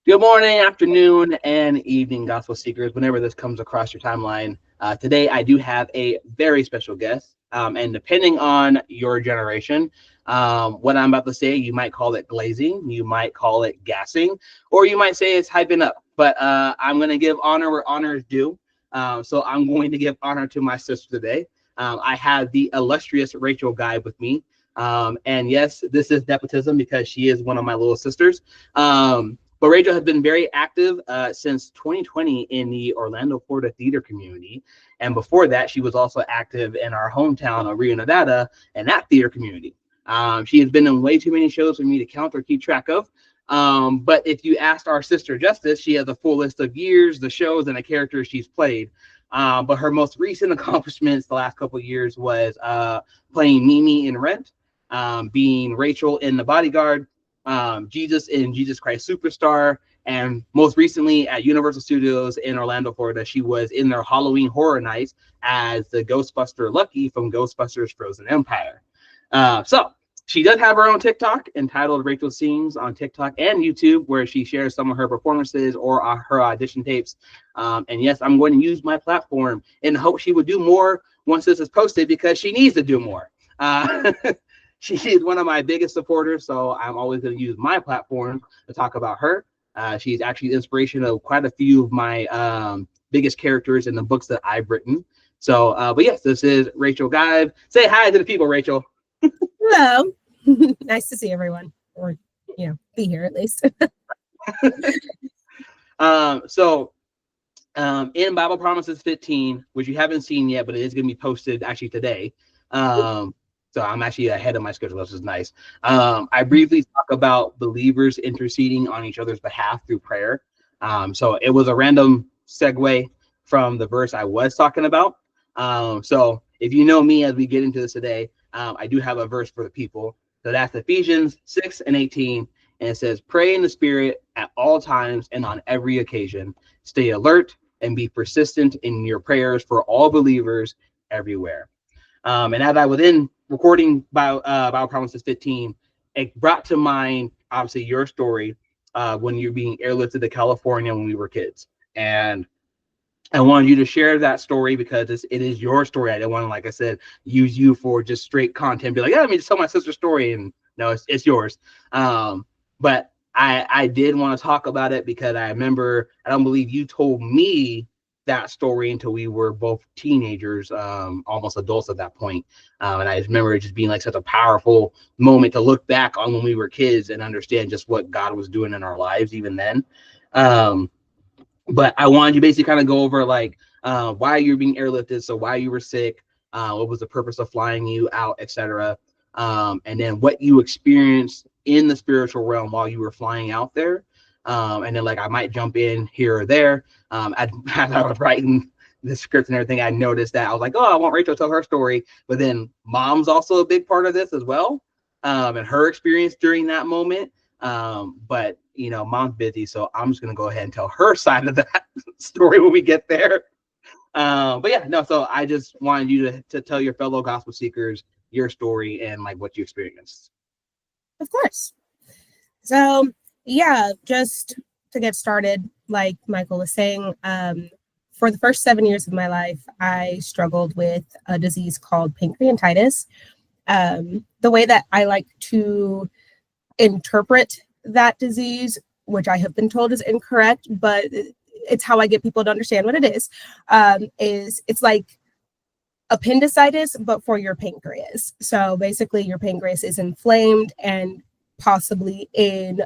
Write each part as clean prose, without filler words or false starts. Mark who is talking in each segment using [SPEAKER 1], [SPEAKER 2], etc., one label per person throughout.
[SPEAKER 1] Good morning, afternoon, and evening, Gospel Seekers, whenever this comes across your timeline. Today, I do have a very special guest, and depending on your generation, what I'm about to say, you might call it glazing, you might call it gassing, or you might say it's hyping up. But I'm going to give honor where honor is due. So I'm going to give honor to my sister today. I have the illustrious Rachel Guy with me. And yes, this is nepotism because she is one of my little sisters. But Rachel has been very active since 2020 in the Orlando, Florida theater community. And before that, she was also active in our hometown of Rio, Nevada, and that theater community. She has been in way too many shows for me to count or keep track of. But if you asked our sister Justice, she has a full list of years, the shows, and the characters she's played. But her most recent accomplishments the last couple of years was playing Mimi in Rent, being Rachel in The Bodyguard, Jesus in Jesus Christ Superstar, and most recently at Universal Studios in Orlando, Florida, she was in their Halloween Horror Nights as the Ghostbuster Lucky from Ghostbusters Frozen Empire. So she does have her own TikTok entitled Rachel Sings on TikTok and YouTube, where she shares some of her performances or her audition tapes. And yes, I'm going to use my platform in the hope she would do more once this is posted, because she needs to do more. She is one of my biggest supporters, so I'm always going to use my platform to talk about her. She's actually the inspiration of quite a few of my biggest characters in the books that I've written. So, but yes, this is Rachel Guy. Say hi to the people, Rachel.
[SPEAKER 2] Hello. Nice to see everyone, or be here at least.
[SPEAKER 1] In Bible Promises 15, which you haven't seen yet, but it is going to be posted actually today. So I'm actually ahead of my schedule, which is nice. I briefly talk about believers interceding on each other's behalf through prayer. So it was a random segue from the verse I was talking about. So if you know me as we get into this today, I do have a verse for the people. So that's Ephesians 6:18. And it says, pray in the Spirit at all times and on every occasion. Stay alert and be persistent in your prayers for all believers everywhere. And as I was in recording Bible Promises 15, it brought to mind, obviously, your story when you're being airlifted to California when we were kids. And I wanted you to share that story because it is your story. I didn't want to, like I said, use you for just straight content. Be like, yeah, let me just tell my sister's story. And no, it's yours. But I did want to talk about it because I remember, I don't believe you told me that story until we were both teenagers, almost adults at that point. And I just remember it just being like such a powerful moment to look back on when we were kids and understand just what God was doing in our lives even then. But I wanted you basically kind of go over like why you're being airlifted, so why you were sick, what was the purpose of flying you out, etc. And then what you experienced in the spiritual realm while you were flying out there. And then like I might jump in here or there. As I was writing the script and everything, I noticed that I was like, oh, I want Rachel to tell her story. But then mom's also a big part of this as well, and her experience during that moment. But mom's busy, so I'm just gonna go ahead and tell her side of that story when we get there. But yeah, no, so I just wanted you to tell your fellow gospel seekers your story and like what you experienced.
[SPEAKER 2] Of course. So yeah, just to get started, like Michael was saying, for the first 7 years of my life, I struggled with a disease called pancreatitis. The way that I like to interpret that disease, which I have been told is incorrect, but it's how I get people to understand what it is it's like appendicitis, but for your pancreas. So basically your pancreas is inflamed and possibly in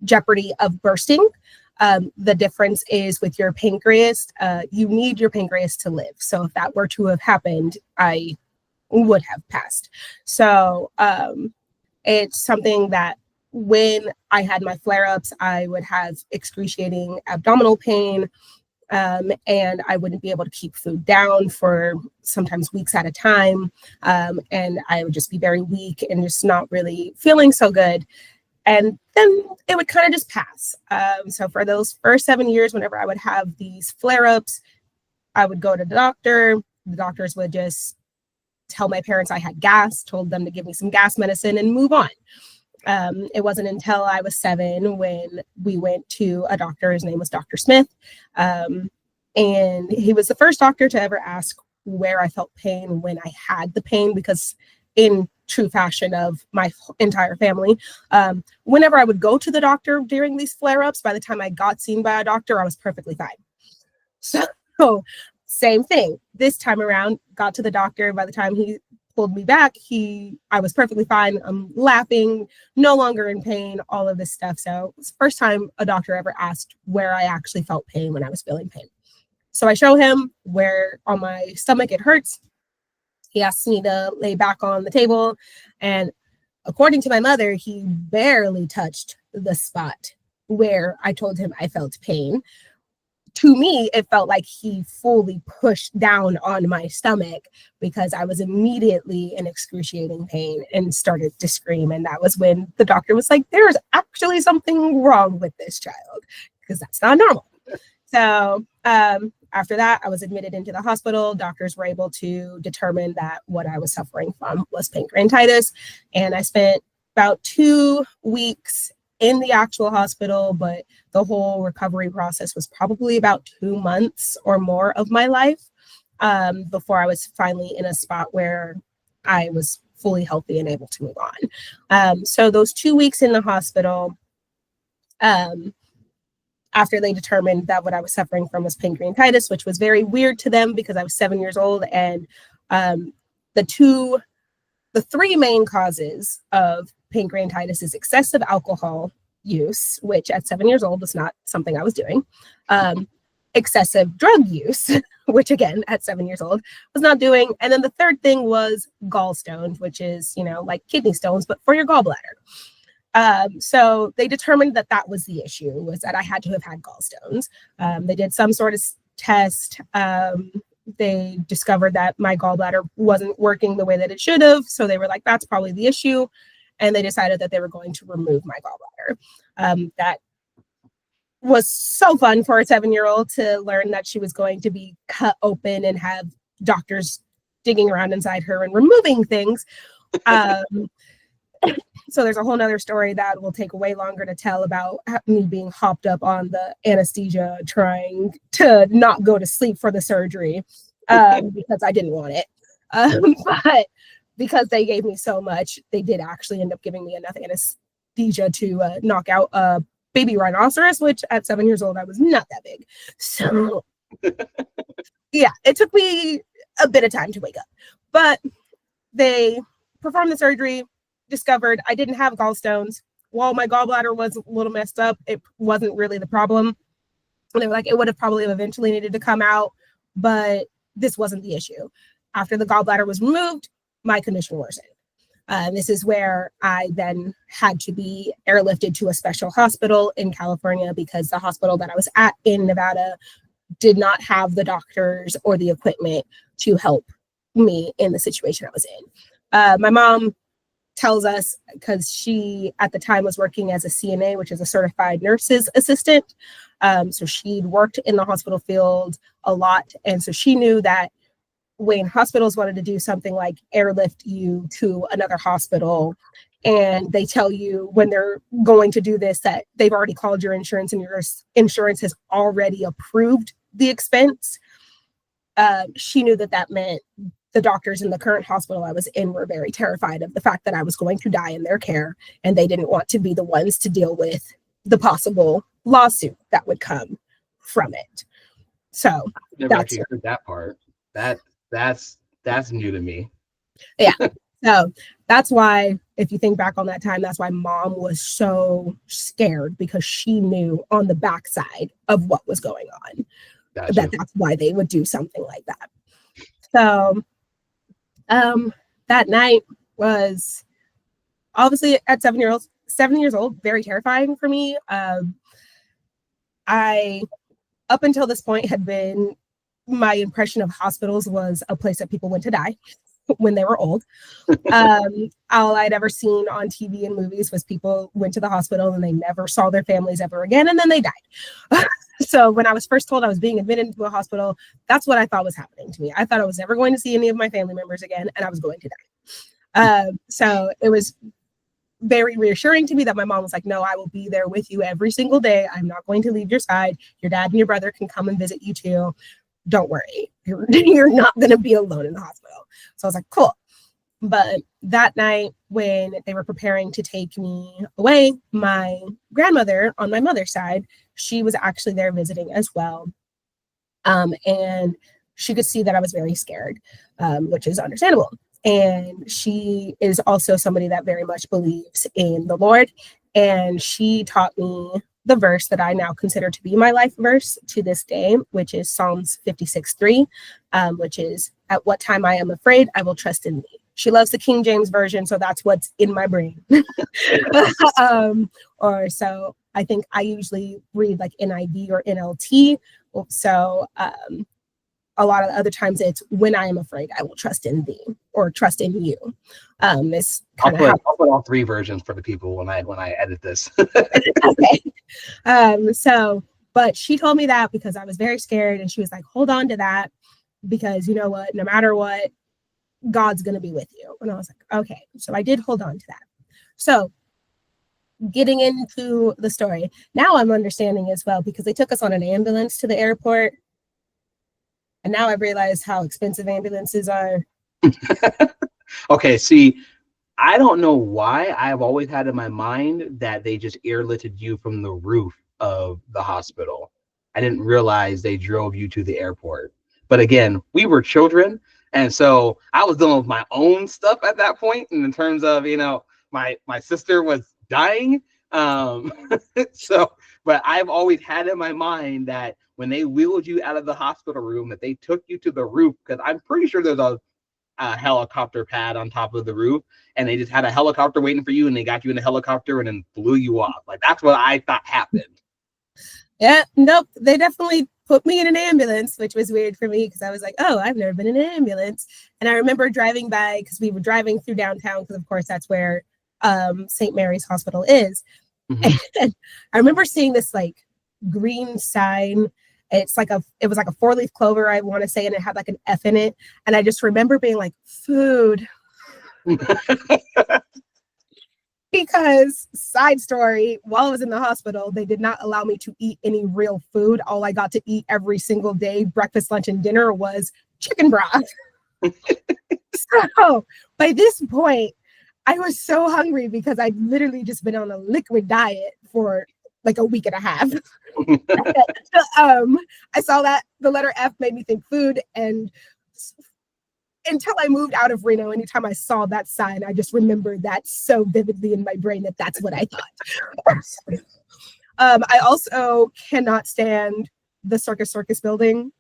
[SPEAKER 2] jeopardy of bursting. The difference is with your pancreas, you need your pancreas to live. So if that were to have happened, I would have passed. So it's something that when I had my flare-ups, I would have excruciating abdominal pain, and I wouldn't be able to keep food down for sometimes weeks at a time. And I would just be very weak and just not really feeling so good. And then it would kind of just pass. So for those first 7 years, whenever I would have these flare-ups, I would go to the doctor. The doctors would just tell my parents I had gas, told them to give me some gas medicine and move on. It wasn't until I was 7 when we went to a doctor. His name was Dr. Smith. And he was the first doctor to ever ask where I felt pain when I had the pain, because in true fashion of my entire family, whenever I would go to the doctor during these flare-ups, by the time I got seen by a doctor, I was perfectly fine. So same thing. This time around, got to the doctor. By the time he pulled me back, I was perfectly fine. I'm laughing, no longer in pain, all of this stuff. So it's the first time a doctor ever asked where I actually felt pain when I was feeling pain. So I show him where on my stomach it hurts. He asks me to lay back on the table. And according to my mother, he barely touched the spot where I told him I felt pain. To me, it felt like he fully pushed down on my stomach, because I was immediately in excruciating pain and started to scream. And that was when the doctor was like, there's actually something wrong with this child, because that's not normal. So after that, I was admitted into the hospital. Doctors were able to determine that what I was suffering from was pancreatitis. And I spent about 2 weeks in the actual hospital, but the whole recovery process was probably about 2 months or more of my life before I was finally in a spot where I was fully healthy and able to move on. So those 2 weeks in the hospital, after they determined that what I was suffering from was pancreatitis, which was very weird to them because I was 7 years old. And the 3 main causes of pancreatitis is excessive alcohol use, which at 7 years old was not something I was doing. Excessive drug use, which again, at 7 years old, was not doing. And then the third thing was gallstones, which is, like kidney stones, but for your gallbladder. So they determined that that was the issue, was that I had to have had gallstones. They did some sort of test. They discovered that my gallbladder wasn't working the way that it should have. So they were like, that's probably the issue. And they decided that they were going to remove my gallbladder. That was so fun for a 7-year-old to learn that she was going to be cut open and have doctors digging around inside her and removing things. So there's a whole nother story that will take way longer to tell about me being hopped up on the anesthesia, trying to not go to sleep for the surgery because I didn't want it. But because they gave me so much, they did actually end up giving me enough anesthesia to knock out a baby rhinoceros, which at 7 years old, I was not that big. So yeah, it took me a bit of time to wake up. But they performed the surgery, discovered I didn't have gallstones. While my gallbladder was a little messed up, it wasn't really the problem. And they were like, it would have probably eventually needed to come out, but this wasn't the issue. After the gallbladder was removed, my condition worsened. This is where I then had to be airlifted to a special hospital in California, because the hospital that I was at in Nevada did not have the doctors or the equipment to help me in the situation I was in. My mom tells us, because she at the time was working as a CNA, which is a certified nurse's assistant. So she'd worked in the hospital field a lot. And so she knew that when hospitals wanted to do something like airlift you to another hospital, and they tell you when they're going to do this that they've already called your insurance and your insurance has already approved the expense, she knew that that meant the doctors in the current hospital I was in were very terrified of the fact that I was going to die in their care, and they didn't want to be the ones to deal with the possible lawsuit that would come from it. So
[SPEAKER 1] never actually heard that part. That's new to me.
[SPEAKER 2] Yeah. So that's why, if you think back on that time, that's why mom was so scared, because she knew on the backside of what was going on. That's why they would do something like that. So that night was obviously at 7 years old, very terrifying for me. I, up until this point, had been, my impression of hospitals was a place that people went to die when they were old. All I'd ever seen on TV and movies was people went to the hospital and they never saw their families ever again, and then they died. So when I was first told I was being admitted into a hospital, that's what I thought was happening to me. I thought I was never going to see any of my family members again, and I was going to die. So it was very reassuring to me that my mom was like, no, I will be there with you every single day. I'm not going to leave your side. Your dad and your brother can come and visit you too. Don't worry. You're not going to be alone in the hospital. So I was like, cool. But that night when they were preparing to take me away, my grandmother on my mother's side, she was actually there visiting as well. And she could see that I was very scared, which is understandable. And she is also somebody that very much believes in the Lord. And she taught me the verse that I now consider to be my life verse to this day, which is Psalms 56:3, which is, at what time I am afraid, I will trust in thee. She loves the King James version, so that's what's in my brain. Or so I think I usually read like NIV or NLT. So a lot of other times it's, when I am afraid, I will trust in thee, or trust in you. It's
[SPEAKER 1] I'll put all three versions for the people when I edit this.
[SPEAKER 2] Okay. So, but she told me that because I was very scared, and she was like, hold on to that, because you know what, no matter what, God's going to be with you. And I was like, okay. So I did hold on to that. So getting into the story, now I'm understanding as well, because they took us on an ambulance to the airport. And now I've realized how expensive ambulances are.
[SPEAKER 1] Okay, see, I don't know why. I've always had in my mind that they just airlifted you from the roof of the hospital. I didn't realize they drove you to the airport. But again, we were children. And so I was dealing with my own stuff at that point. And in terms of, my sister was dying. So, but I've always had in my mind that when they wheeled you out of the hospital room, that they took you to the roof, because I'm pretty sure there's a helicopter pad on top of the roof, and they just had a helicopter waiting for you, and they got you in a helicopter and then flew you off. Like, that's what I thought happened.
[SPEAKER 2] Yeah, nope. They definitely put me in an ambulance, which was weird for me, because I was like, oh, I've never been in an ambulance. And I remember driving by, because we were driving through downtown, because of course that's where St. Mary's Hospital is. Mm-hmm. And I remember seeing this like green sign. It was like a 4-leaf clover, I want to say, and it had like an F in it. And I just remember being like, food. Because, side story, while I was in the hospital, they did not allow me to eat any real food. All I got to eat every single day, breakfast, lunch, and dinner, was chicken broth. So by this point, I was so hungry, because I'd literally just been on a liquid diet for like a week and a half. I saw that the letter F made me think food, and until I moved out of Reno, anytime I saw that sign, I just remembered that so vividly in my brain that that's what I thought. I also cannot stand the Circus building,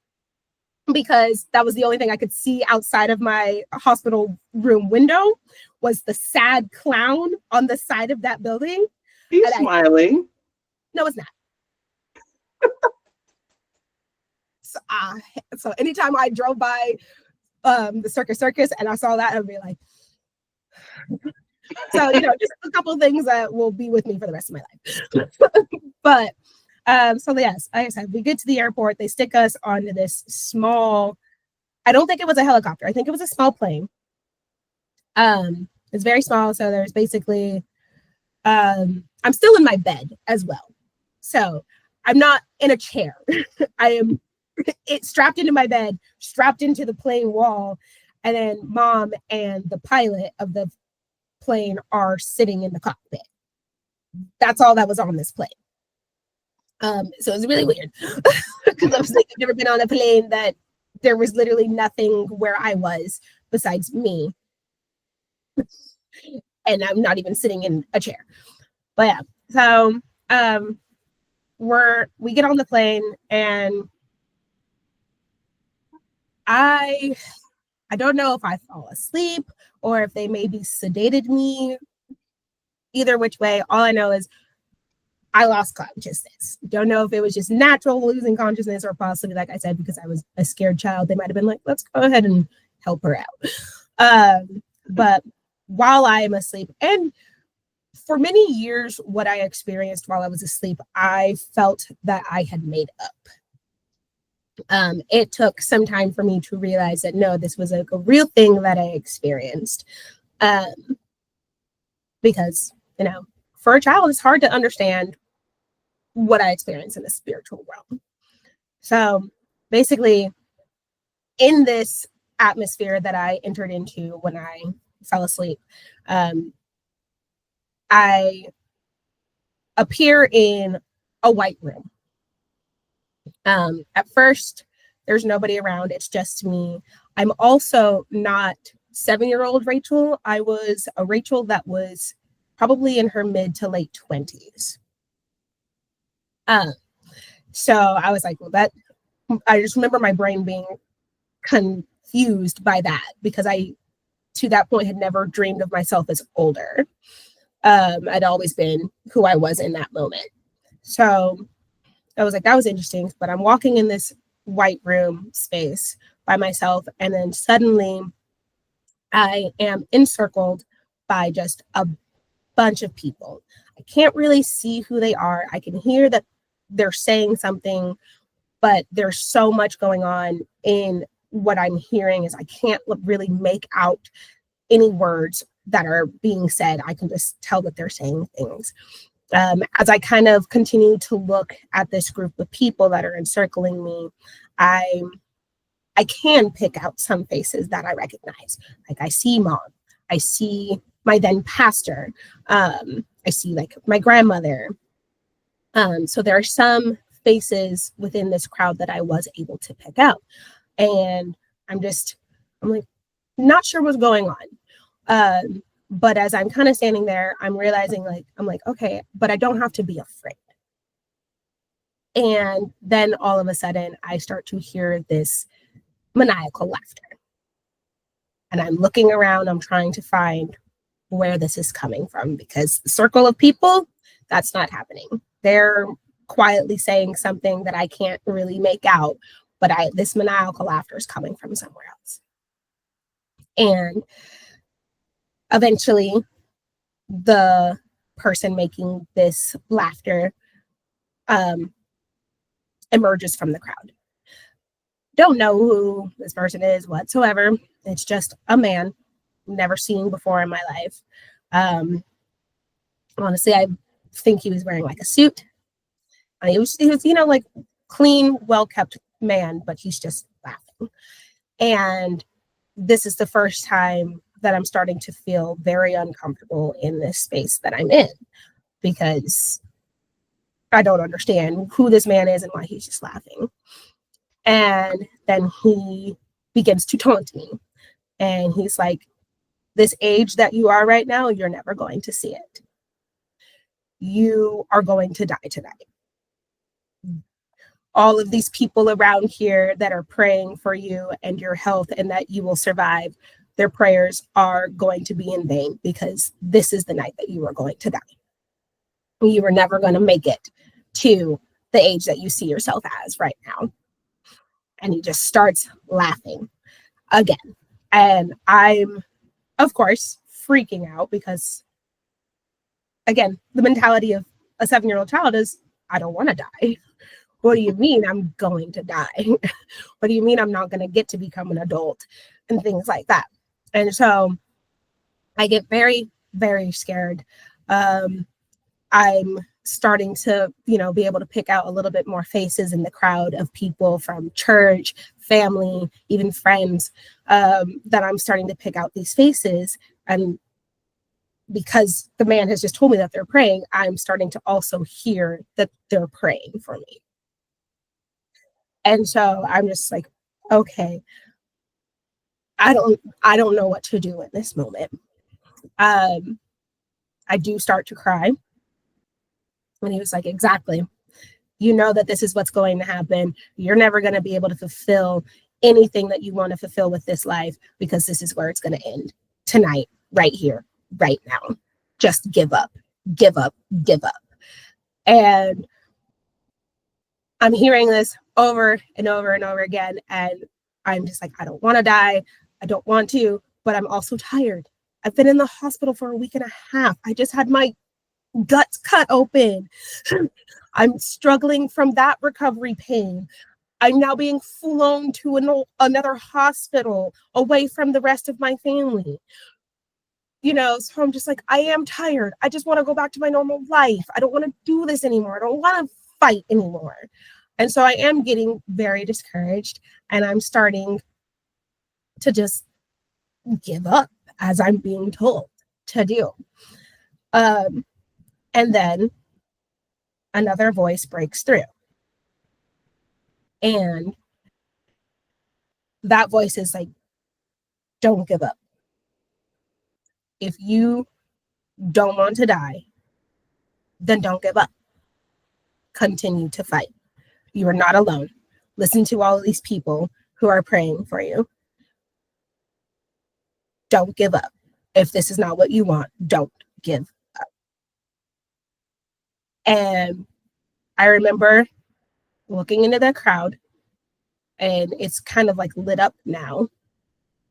[SPEAKER 2] because that was the only thing I could see outside of my hospital room window, was the sad clown on the side of that building.
[SPEAKER 1] He's smiling.
[SPEAKER 2] No, it's not. So anytime I drove by the Circus and I saw that, I'd be like, so, just a couple of things that will be with me for the rest of my life. But so yes, like I said, we get to the airport, they stick us onto this small, I don't think it was a helicopter, I think it was a small plane. It's very small, so there's basically I'm still in my bed as well. So I'm not in a chair. I am strapped into my bed, strapped into the plane wall, and then mom and the pilot of the plane are sitting in the cockpit. That's all that was on this plane. So it was really weird, because I was like, I've never been on a plane that there was literally nothing where I was besides me, and I'm not even sitting in a chair. But yeah, so we get on the plane, and I don't know if I fall asleep or if they maybe sedated me. Either which way, all I know is I lost consciousness. Don't know if it was just natural losing consciousness, or possibly, like I said, because I was a scared child, they might have been like, let's go ahead and help her out. But while I am asleep, and for many years, what I experienced while I was asleep, I felt that I had made up. It took some time for me to realize that no, this was a real thing that I experienced. Because you know, for a child, it's hard to understand what I experience in the spiritual realm. So basically, in this atmosphere that I entered into when I fell asleep, I appear in a white room. At first, there's nobody around. It's just me. I'm also not 7-year-old Rachel. I was a Rachel that was probably in her mid to late 20s. So I was like, well, I just remember my brain being confused by that because I, to that point, had never dreamed of myself as older. I'd always been who I was in that moment. So I was like, that was interesting. But I'm walking in this white room space by myself. And then suddenly I am encircled by just a bunch of people. I can't really see who they are. I can hear that they're saying something, but there's so much going on in what I'm hearing is I can't really make out any words that are being said. I can just tell that they're saying things. As I kind of continue to look at this group of people that are encircling me, I can pick out some faces that I recognize. Like I see mom, I see my then pastor, I see like my grandmother. So there are some faces within this crowd that I was able to pick out. And I'm like, not sure what's going on. But as I'm kind of standing there, I'm realizing I'm like, okay, but I don't have to be afraid. And then all of a sudden I start to hear this maniacal laughter. And I'm looking around, I'm trying to find where this is coming from because the circle of people, that's not happening. They're quietly saying something that I can't really make out, but this maniacal laughter is coming from somewhere else. And eventually, the person making this laughter emerges from the crowd. Don't know who this person is whatsoever. It's just a man never seen before in my life. Honestly, I think he was wearing like a suit. He was, like clean, well-kept man, but he's just laughing. And this is the first time that I'm starting to feel very uncomfortable in this space that I'm in because I don't understand who this man is and why he's just laughing. And then he begins to taunt me. And he's like, this age that you are right now, you're never going to see it. You are going to die tonight. All of these people around here that are praying for you and your health and that you will survive, their prayers are going to be in vain because this is the night that you are going to die. You are never going to make it to the age that you see yourself as right now. And he just starts laughing again. And I'm, of course, freaking out because, again, the mentality of a 7-year-old child is, I don't want to die. What do you mean I'm going to die? What do you mean I'm not going to get to become an adult? And things like that. And so I get very, very scared. I'm starting to, be able to pick out a little bit more faces in the crowd of people from church, family, even friends, that I'm starting to pick out these faces. And because the man has just told me that they're praying, I'm starting to also hear that they're praying for me. And so I'm just like, okay, I don't know what to do in this moment. I do start to cry. And he was like, exactly. You know that this is what's going to happen. You're never going to be able to fulfill anything that you want to fulfill with this life because this is where it's going to end tonight, right here, right now. Just give up, give up, give up. And I'm hearing this over and over and over again. And I'm just like, I don't want to die. I don't want to, but I'm also tired. I've been in the hospital for a week and a half. I just had my guts cut open. I'm struggling from that recovery pain. I'm now being flown to another hospital away from the rest of my family. So I'm just like, I am tired. I just want to go back to my normal life. I don't want to do this anymore. I don't want to fight anymore. And so I am getting very discouraged, and I'm starting to just give up as I'm being told to do. And then another voice breaks through. And that voice is like, don't give up. If you don't want to die, then don't give up. Continue to fight. You are not alone. Listen to all of these people who are praying for you. Don't give up. If this is not what you want, don't give up. And I remember looking into the crowd, and it's kind of like lit up now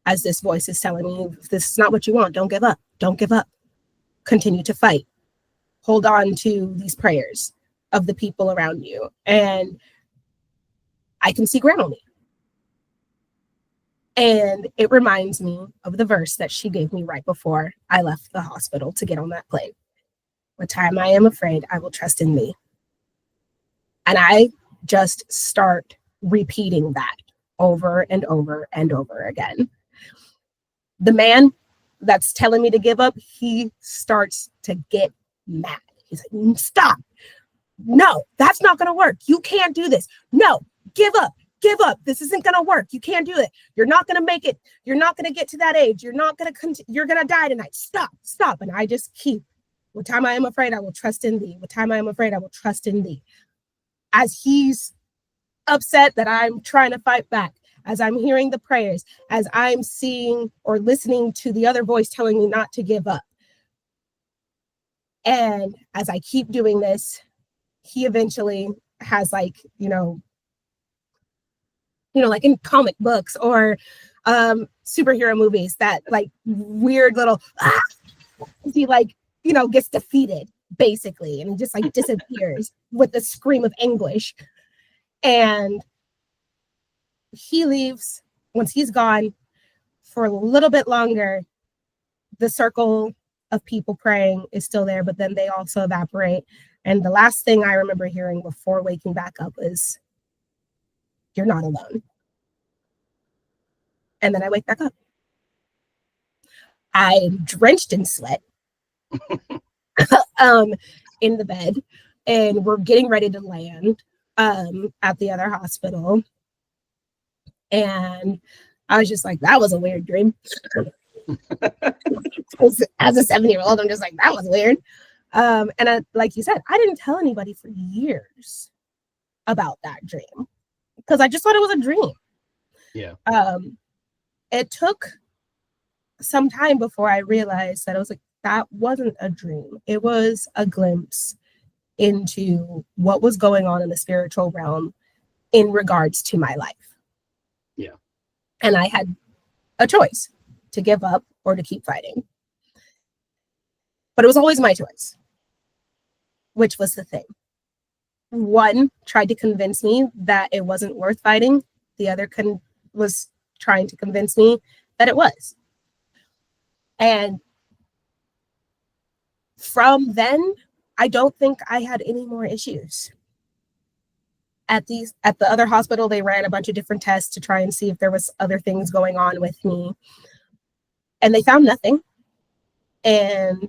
[SPEAKER 2] as this voice is telling me, if this is not what you want, don't give up. Don't give up. Continue to fight. Hold on to these prayers of the people around you. And I can see Grandma. And it reminds me of the verse that she gave me right before I left the hospital to get on that plane. What time I am afraid, I will trust in thee. And I just start repeating that over and over and over again. The man that's telling me to give up, he starts to get mad. He's like, stop. No, that's not going to work. You can't do this. No, give up. Give up. This isn't going to work. You can't do it. You're not going to make it. You're not going to get to that age. You're going to die tonight. Stop. And I just keep, what time I am afraid, I will trust in thee. What time I am afraid, I will trust in thee. As he's upset that I'm trying to fight back, as I'm hearing the prayers, as I'm seeing or listening to the other voice telling me not to give up. And as I keep doing this, he eventually has like in comic books or superhero movies, that like weird little, he gets defeated basically. And he just like disappears with a scream of anguish. And he leaves. Once he's gone for a little bit longer, the circle of people praying is still there, but then they also evaporate. And the last thing I remember hearing before waking back up was, you're not alone. And then I wake back up. I'm drenched in sweat in the bed, and we're getting ready to land at the other hospital. And I was just like, that was a weird dream. As a 7-year-old, I'm just like, that was weird. And like you said, I didn't tell anybody for years about that dream because I just thought it was a dream.
[SPEAKER 1] Yeah.
[SPEAKER 2] It took some time before I realized that I was like, that wasn't a dream. It was a glimpse into what was going on in the spiritual realm in regards to my life.
[SPEAKER 1] Yeah.
[SPEAKER 2] And I had a choice to give up or to keep fighting. But it was always my choice, which was the thing. One tried to convince me that it wasn't worth fighting. The other was trying to convince me that it was. And from then, I don't think I had any more issues. At the other hospital, they ran a bunch of different tests to try and see if there was other things going on with me. And they found nothing. And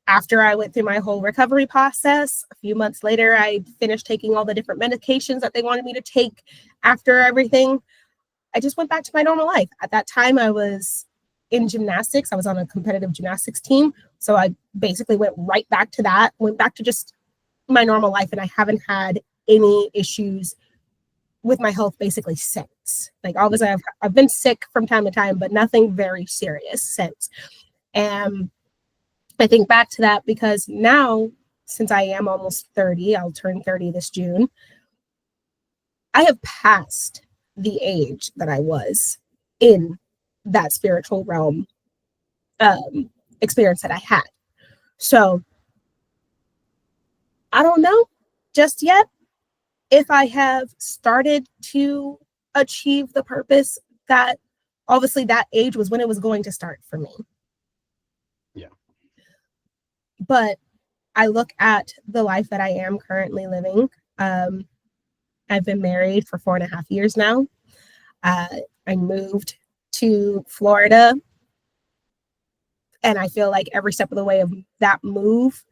[SPEAKER 2] after I went through my whole recovery process, a few months later, I finished taking all the different medications that they wanted me to take after everything. I just went back to my normal life. At that time, I was in gymnastics. I was on a competitive gymnastics team. So I basically went right back to that, went back to just my normal life. And I haven't had any issues with my health basically since. Like obviously I've been sick from time to time, but nothing very serious since. And I think back to that because now, since I am almost 30, I'll turn 30 this June, I have passed the age that I was in that spiritual realm experience that I had. So I don't know just yet if I have started to achieve the purpose that obviously that age was when it was going to start for me. But I look at the life that I am currently living. I've been married for 4.5 years now. I moved to Florida, and I feel like every step of the way of that move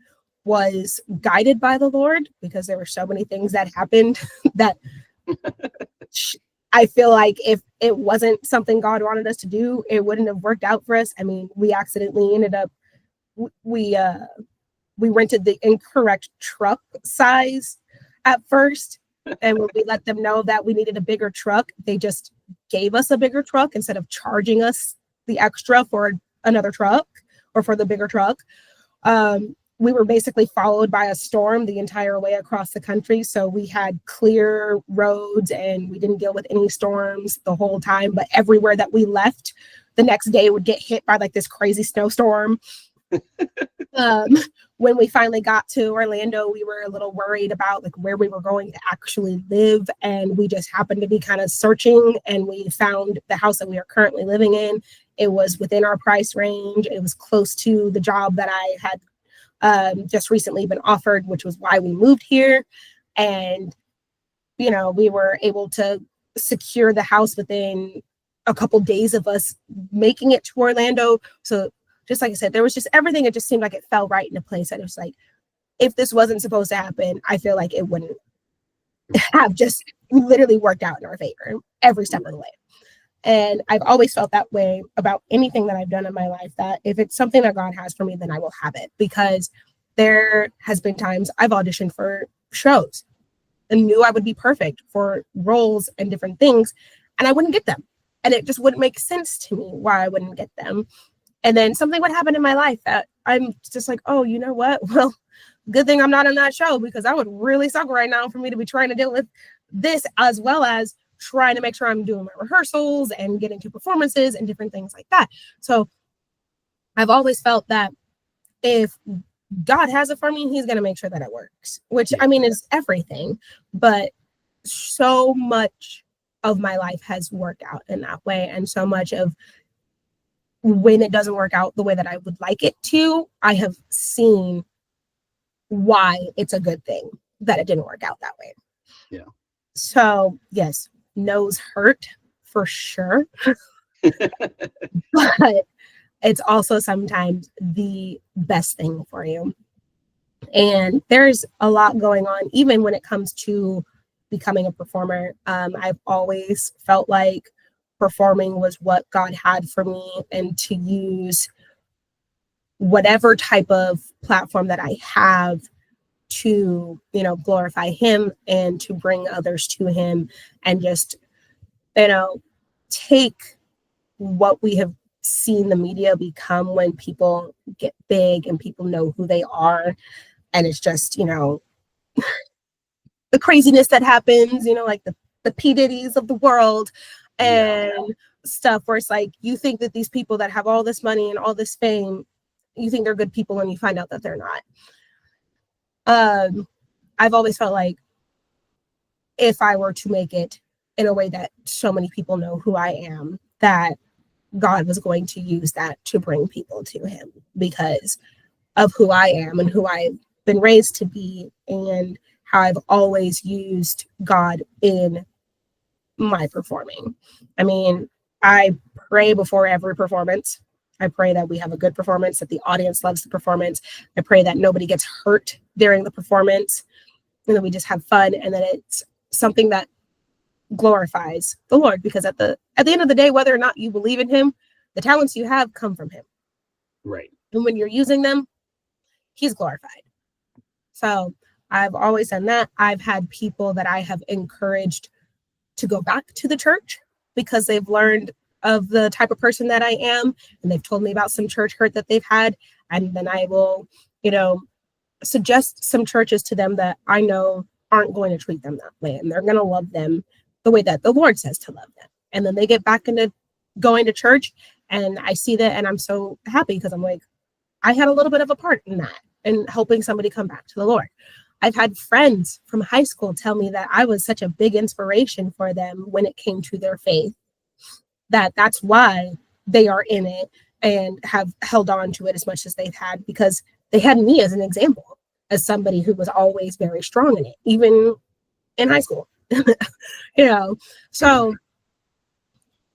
[SPEAKER 2] was guided by the Lord, because there were so many things that happened that I feel like if it wasn't something God wanted us to do, it wouldn't have worked out for us. I mean, we accidentally ended up, we rented the incorrect truck size at first. And when we let them know that we needed a bigger truck, they just gave us a bigger truck instead of charging us the extra for another truck or for the bigger truck. We were basically followed by a storm the entire way across the country. So we had clear roads and we didn't deal with any storms the whole time. But everywhere that we left, the next day would get hit by like this crazy snowstorm. When we finally got to Orlando, we were a little worried about like where we were going to actually live. And we just happened to be kind of searching, and we found the house that we are currently living in. It was within our price range. It was close to the job that I had just recently been offered, which was why we moved here. And, we were able to secure the house within a couple days of us making it to Orlando. So just like I said, there was just everything. It just seemed like it fell right into place. And it was like, if this wasn't supposed to happen, I feel like it wouldn't have just literally worked out in our favor every step of the way. And I've always felt that way about anything that I've done in my life, that if it's something that God has for me, then I will have it. Because there has been times I've auditioned for shows and knew I would be perfect for roles and different things, and I wouldn't get them. And it just wouldn't make sense to me why I wouldn't get them. And then something would happen in my life that I'm just like, oh, you know what? Well, good thing I'm not on that show, because I would really suck right now for me to be trying to deal with this, as well as trying to make sure I'm doing my rehearsals and getting to performances and different things like that. So I've always felt that if God has it for me, he's going to make sure that it works, which I mean is everything. But so much of my life has worked out in that way. And so much of when it doesn't work out the way that I would like it to, I have seen why it's a good thing that it didn't work out that way.
[SPEAKER 1] Yeah.
[SPEAKER 2] So yes, no's hurt for sure. But it's also sometimes the best thing for you. And there's a lot going on, even when it comes to becoming a performer. I've always felt like performing was what God had for me, and to use whatever type of platform that I have to, glorify him and to bring others to him, and just, take what we have seen the media become when people get big and people know who they are. And it's just, the craziness that happens, like the P. Diddy's of the world and stuff, where it's like, you think that these people that have all this money and all this fame, you think they're good people, and you find out that they're not. I've always felt like if I were to make it in a way that so many people know who I am, that God was going to use that to bring people to him, because of who I am and who I've been raised to be, and how I've always used God in my performing. I mean, I pray before every performance. I pray that we have a good performance, that the audience loves the performance. I pray that nobody gets hurt during the performance, and that we just have fun, and that it's something that glorifies the Lord. Because at the end of the day, whether or not you believe in him, the talents you have come from him.
[SPEAKER 1] Right.
[SPEAKER 2] And when you're using them, he's glorified. So I've always done that. I've had people that I have encouraged to go back to the church because they've learned of the type of person that I am, and they've told me about some church hurt that they've had. And then I will, suggest some churches to them that I know aren't going to treat them that way, and they're going to love them the way that the Lord says to love them. And then they get back into going to church, and I see that, and I'm so happy, because I'm like, I had a little bit of a part in that, and helping somebody come back to the Lord. I've had friends from high school tell me that I was such a big inspiration for them when it came to their faith, that's why they are in it and have held on to it as much as they've had, because they had me as an example, as somebody who was always very strong in it, even in high school. So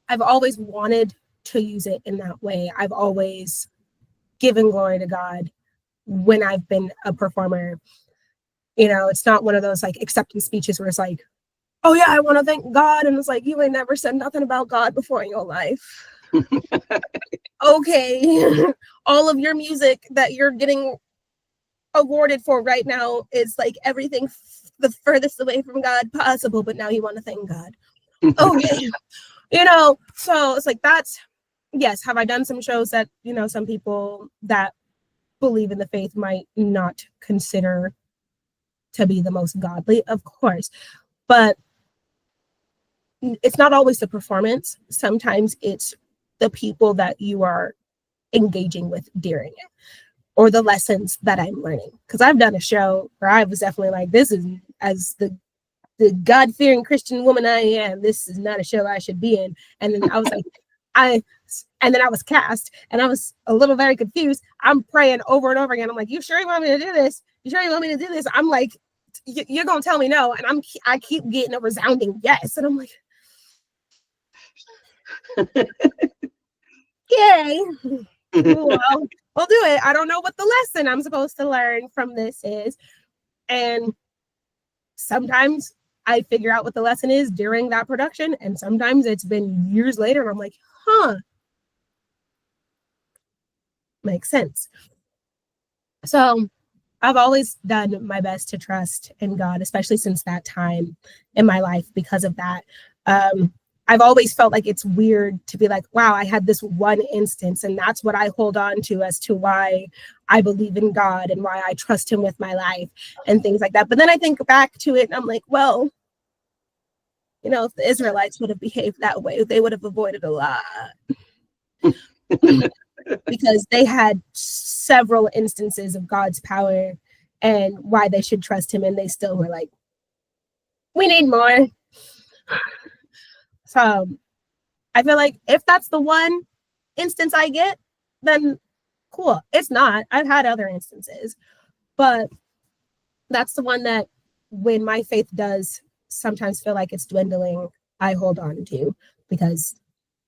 [SPEAKER 2] I've always wanted to use it in that way. I've always given glory to God when I've been a performer. It's not one of those like acceptance speeches where it's like, oh yeah, I want to thank God. And it's like, you ain't never said nothing about God before in your life. Okay. All of your music that you're getting awarded for right now is like everything the furthest away from God possible, but now you want to thank God. Okay. So it's like, that's, yes, have I done some shows that, some people that believe in the faith might not consider to be the most godly? Of course. But it's not always the performance. Sometimes it's the people that you are engaging with during it, or the lessons that I'm learning. Because I've done a show where I was definitely like, this is, as the God-fearing Christian woman I am, this is not a show I should be in. And then I was like, and then I was cast, and I was a little very confused. I'm praying over and over again. I'm like, you sure you want me to do this? You sure you want me to do this? I'm like, you're gonna tell me no, and I keep getting a resounding yes, and I'm like, yay. Well, I'll do it. I don't know what the lesson I'm supposed to learn from this is. And sometimes I figure out what the lesson is during that production. And sometimes it's been years later and I'm like, makes sense. So I've always done my best to trust in God, especially since that time in my life because of that. I've always felt like it's weird to be like, wow, I had this one instance, and that's what I hold on to as to why I believe in God and why I trust him with my life and things like that. But then I think back to it and I'm like, well, if the Israelites would have behaved that way, they would have avoided a lot. Because they had several instances of God's power and why they should trust him, and they still were like, we need more. So I feel like if that's the one instance I get, then cool. It's not. I've had other instances, but that's the one that when my faith does sometimes feel like it's dwindling, I hold on to, because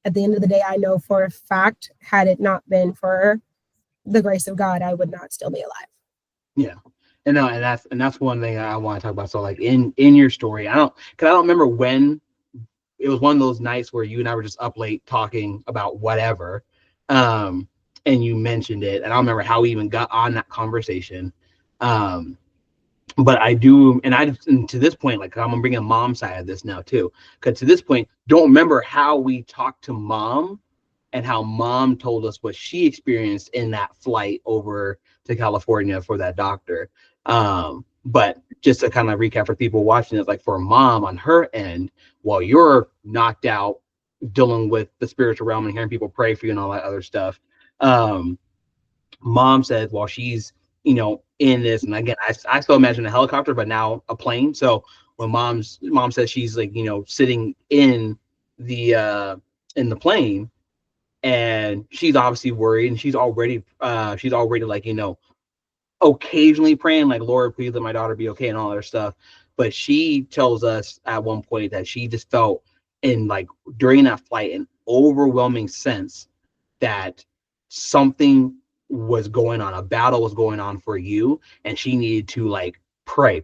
[SPEAKER 2] at the end of the day, I know for a fact, had it not been for the grace of God, I would not still be alive.
[SPEAKER 1] Yeah. And no, and that's one thing I want to talk about. So like in your story, I don't remember when it was one of those nights where you and I were just up late talking about whatever. And you mentioned it, and I don't remember how we even got on that conversation. But I do, and to this point, like I'm gonna bring a mom side of this now too, because to this point, don't remember how we talked to mom and how mom told us what she experienced in that flight over to California for that doctor. But just to kind of recap for people watching it, like for mom on her end, while you're knocked out dealing with the spiritual realm and hearing people pray for you and all that other stuff, mom said while she's in this, and again I still imagine a helicopter, but now a plane. So when mom says she's like sitting in the plane, and she's obviously worried, and she's already like occasionally praying like, Lord, please let my daughter be okay and all that stuff. But she tells us at one point that she just felt in like during that flight an overwhelming sense that something was going on, a battle was going on for you, and she needed to like pray.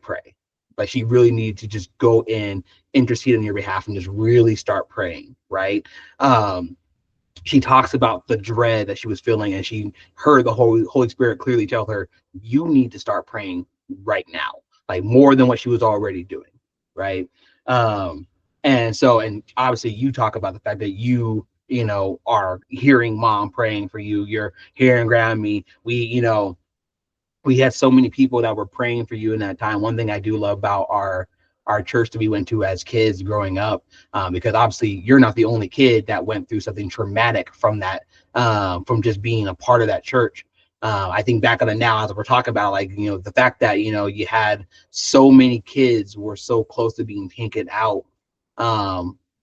[SPEAKER 1] Like she really needed to just go in, intercede on your behalf, and just really start praying, right? She talks about the dread that she was feeling, and she heard the Holy Spirit clearly tell her, you need to start praying right now, like more than what she was already doing, right? And obviously you talk about the fact that you are hearing mom praying for you, you're hearing Grammy. We had so many people that were praying for you in that time. One thing I do love about our church that we went to as kids growing up, because obviously you're not the only kid that went through something traumatic from that, from just being a part of that church. I think back on it now as we're talking about, like, the fact that, you had so many kids were so close to being taken out,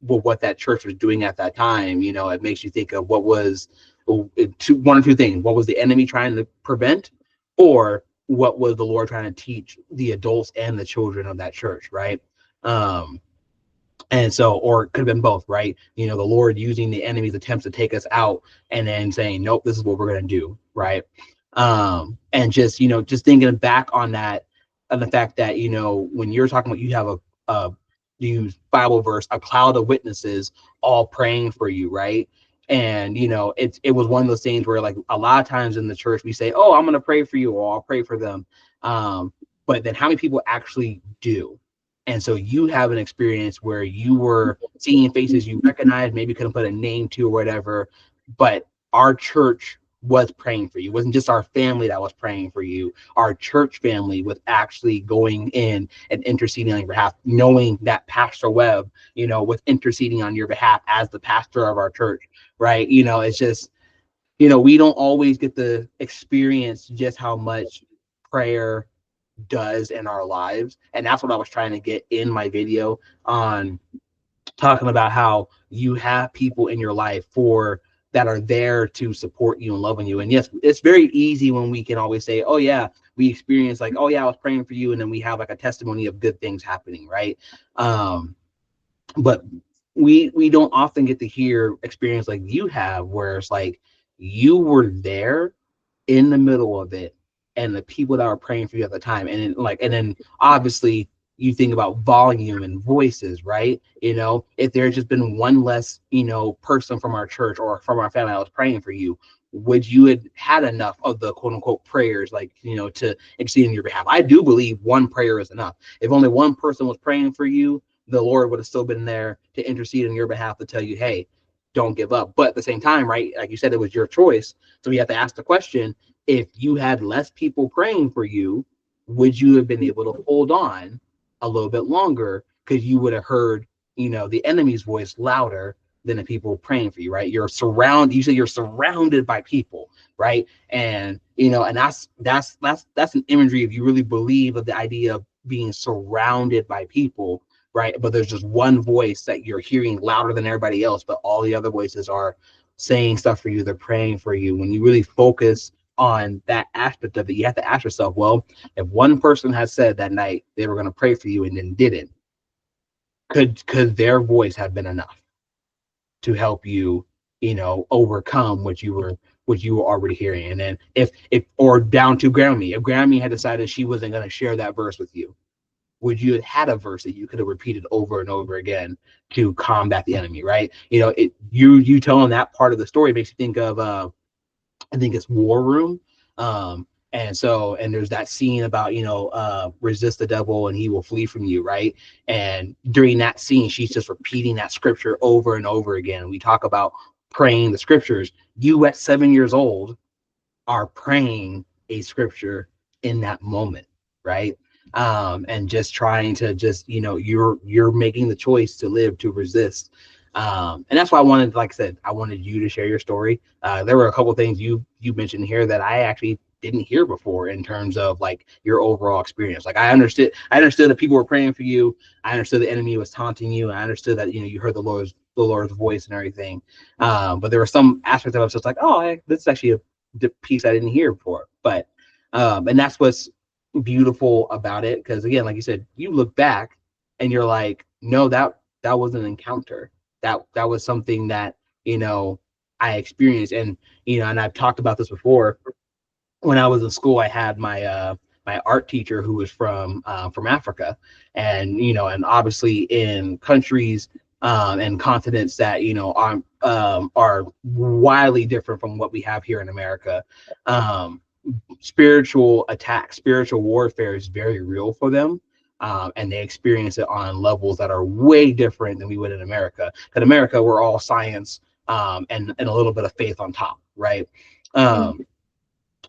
[SPEAKER 1] with what that church was doing at that time. It makes you think of what was one or two things. What was the enemy trying to prevent? or what was the Lord trying to teach the adults and the children of that church, right? Um, and so, or it could have been both, right? You know, the Lord using the enemy's attempts to take us out and then saying, nope, this is what we're going to do, right? And just, you know, just thinking back on that, on the fact that, you know, when you're talking about you have a use Bible verse, a cloud of witnesses all praying for you, right? And, you know, it was one of those things where, like, a lot of times in the church, we say, oh, I'm going to pray for you, or I'll pray for them. But then how many people actually do? And so you have an experience where you were seeing faces you recognized, maybe couldn't put a name to or whatever, but our church was praying for you. It wasn't just our family that was praying for you. Our church family was actually going in and interceding on your behalf, knowing that Pastor Webb, you know, was interceding on your behalf as the pastor of our church, right? You know, it's just, you know, we don't always get to experience just how much prayer does in our lives. And that's what I was trying to get in my video on, talking about how you have people in your life for that are there to support you and loving you. And yes, it's very easy when we can always say, oh yeah, we experience, like, oh yeah, I was praying for you, and then we have like a testimony of good things happening, right? But we don't often get to hear experience like you have, where it's like you were there in the middle of it, and the people that were praying for you at the time, and then, like, and then obviously you think about volume and voices, right? You know, if there's just been one less, you know, person from our church or from our family that was praying for you, would you have had enough of the quote unquote prayers, like, you know, to intercede on your behalf? I do believe one prayer is enough. If only one person was praying for you, the Lord would have still been there to intercede on your behalf, to tell you, hey, don't give up. But at the same time, right, like you said, it was your choice. So we have to ask the question, if you had less people praying for you, would you have been able to hold on a little bit longer? Because you would have heard, you know, the enemy's voice louder than the people praying for you, right? You say you're surrounded by people, right? And, you know, and that's an imagery, if you really believe of the idea of being surrounded by people, right? But there's just one voice that you're hearing louder than everybody else, but all the other voices are saying stuff for you, they're praying for you. When you really focus on that aspect of it, you have to ask yourself, well, if one person has said that night they were going to pray for you and then didn't, could their voice have been enough to help you, you know, overcome what you were already hearing? And then if or down to Grammy, if Grammy had decided she wasn't going to share that verse with you, would you have had a verse that you could have repeated over and over again to combat the enemy, right? You know, you telling that part of the story makes you think of I think it's War Room. And there's that scene about, you know, resist the devil and he will flee from you, right? And during that scene, she's just repeating that scripture over and over again. We talk about praying the scriptures. You at 7 years old are praying a scripture in that moment, right? And just trying to just, you know, you're making the choice to live, to resist. And that's why I wanted, like I said, I wanted you to share your story. There were a couple of things you mentioned here that I actually didn't hear before, in terms of like your overall experience. Like I understood that people were praying for you. I understood the enemy was taunting you. I understood that, you know, you heard the Lord's voice and everything. But there were some aspects of it just like, oh, hey, this is actually the piece I didn't hear before. But and that's what's beautiful about it, because again, like you said, you look back and you're like, no, that was an encounter. That was something that, you know, I experienced. And, you know, and I've talked about this before. When I was in school, I had my my art teacher who was from Africa, and, you know, and obviously in countries and continents that, you know, are wildly different from what we have here in America. Um, Spiritual attack, spiritual warfare is very real for them. And they experience it on levels that are way different than we would in America. In America, we're all science and a little bit of faith on top, right? Um,